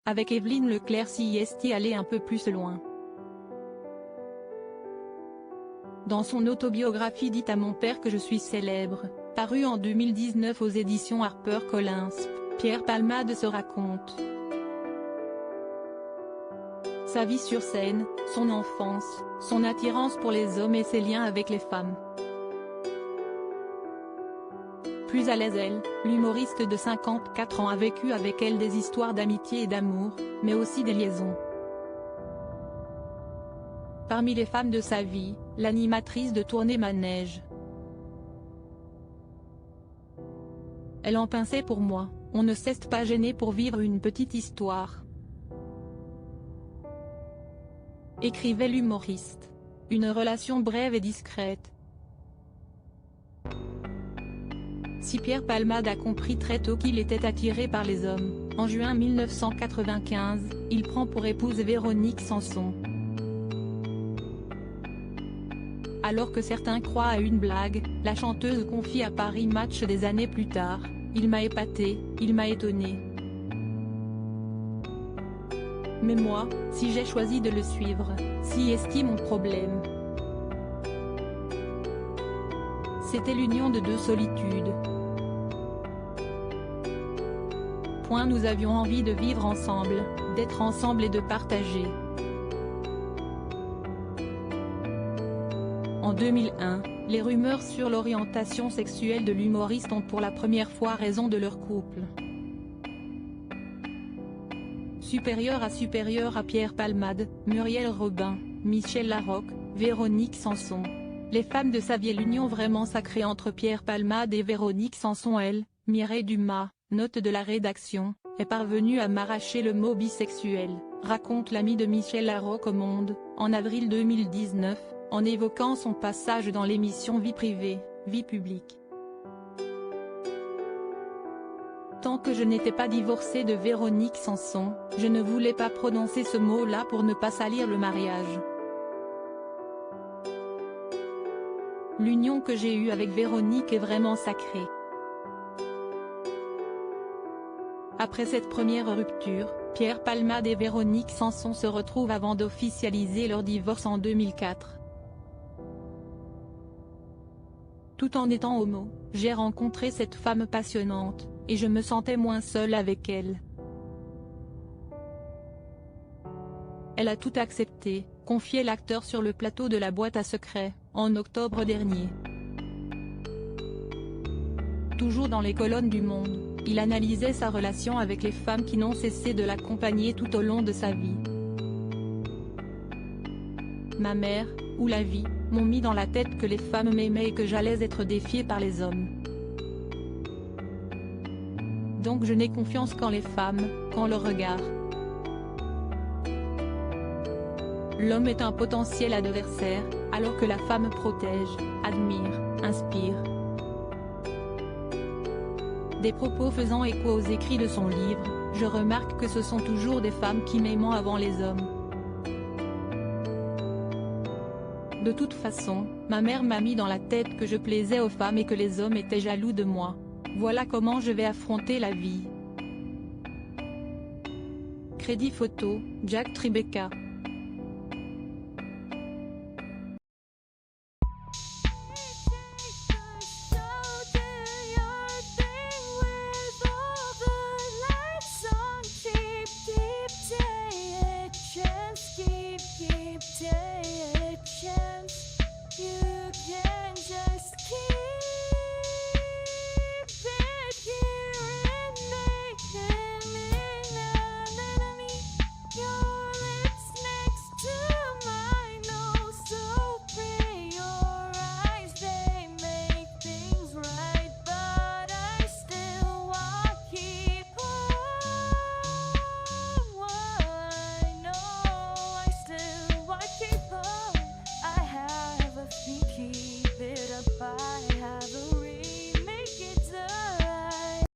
avec Evelyne Leclerc si est allé un peu plus loin. Dans son autobiographie Dites à mon père que je suis célèbre, parue en 2019 aux éditions HarperCollins, Pierre Palmade se raconte sa vie sur scène, son enfance, son attirance pour les hommes et ses liens avec les femmes. Plus à l'aise l'humoriste de 54 ans a vécu avec elle des histoires d'amitié et d'amour, mais aussi des liaisons. Parmi les femmes de sa vie, l'animatrice de tournée Manège. Elle en pinçait pour moi, on ne s'est pas gêné pour vivre une petite histoire. Écrivait l'humoriste. Une relation brève et discrète. Si Pierre Palmade a compris très tôt qu'il était attiré par les hommes, en juin 1995, il prend pour épouse Véronique Sanson. Alors que certains croient à une blague, la chanteuse confie à Paris Match des années plus tard, « Il m'a épaté, il m'a étonné. Mais moi, si j'ai choisi de le suivre, si est mon problème. C'était l'union de deux solitudes. Nous avions envie de vivre ensemble, d'être ensemble et de partager. » En 2001, les rumeurs sur l'orientation sexuelle de l'humoriste ont pour la première fois raison de leur couple. Supérieure à Pierre Palmade, Muriel Robin, Michel Larocque, Véronique Sanson. Les femmes de sa vie. L'union vraiment sacrée entre Pierre Palmade et Véronique Sanson. Mireille Dumas, note de la rédaction, est parvenue à m'arracher le mot bisexuel, raconte l'ami de Michel Larocque au Monde, en avril 2019, en évoquant son passage dans l'émission Vie privée, vie publique. Tant que je n'étais pas divorcée de Véronique Sanson, je ne voulais pas prononcer ce mot-là pour ne pas salir le mariage. L'union que j'ai eue avec Véronique est vraiment sacrée. Après cette première rupture, Pierre Palmade et Véronique Sanson se retrouvent avant d'officialiser leur divorce en 2004. Tout en étant homo, j'ai rencontré cette femme passionnante, et je me sentais moins seule avec elle. Elle a tout accepté, confiait l'acteur sur le plateau de La Boîte à secrets, en octobre dernier. Toujours dans les colonnes du Monde, il analysait sa relation avec les femmes qui n'ont cessé de l'accompagner tout au long de sa vie. Ma mère, ou la vie, m'ont mis dans la tête que les femmes m'aimaient et que j'allais être défiée par les hommes. Donc je n'ai confiance qu'en les femmes, qu'en leur regard. L'homme est un potentiel adversaire, alors que la femme protège, admire, inspire. Des propos faisant écho aux écrits de son livre, je remarque que ce sont toujours des femmes qui m'aiment avant les hommes. De toute façon, ma mère m'a mis dans la tête que je plaisais aux femmes et que les hommes étaient jaloux de moi. Voilà comment je vais affronter la vie. Crédit photo, Jack Tribeca.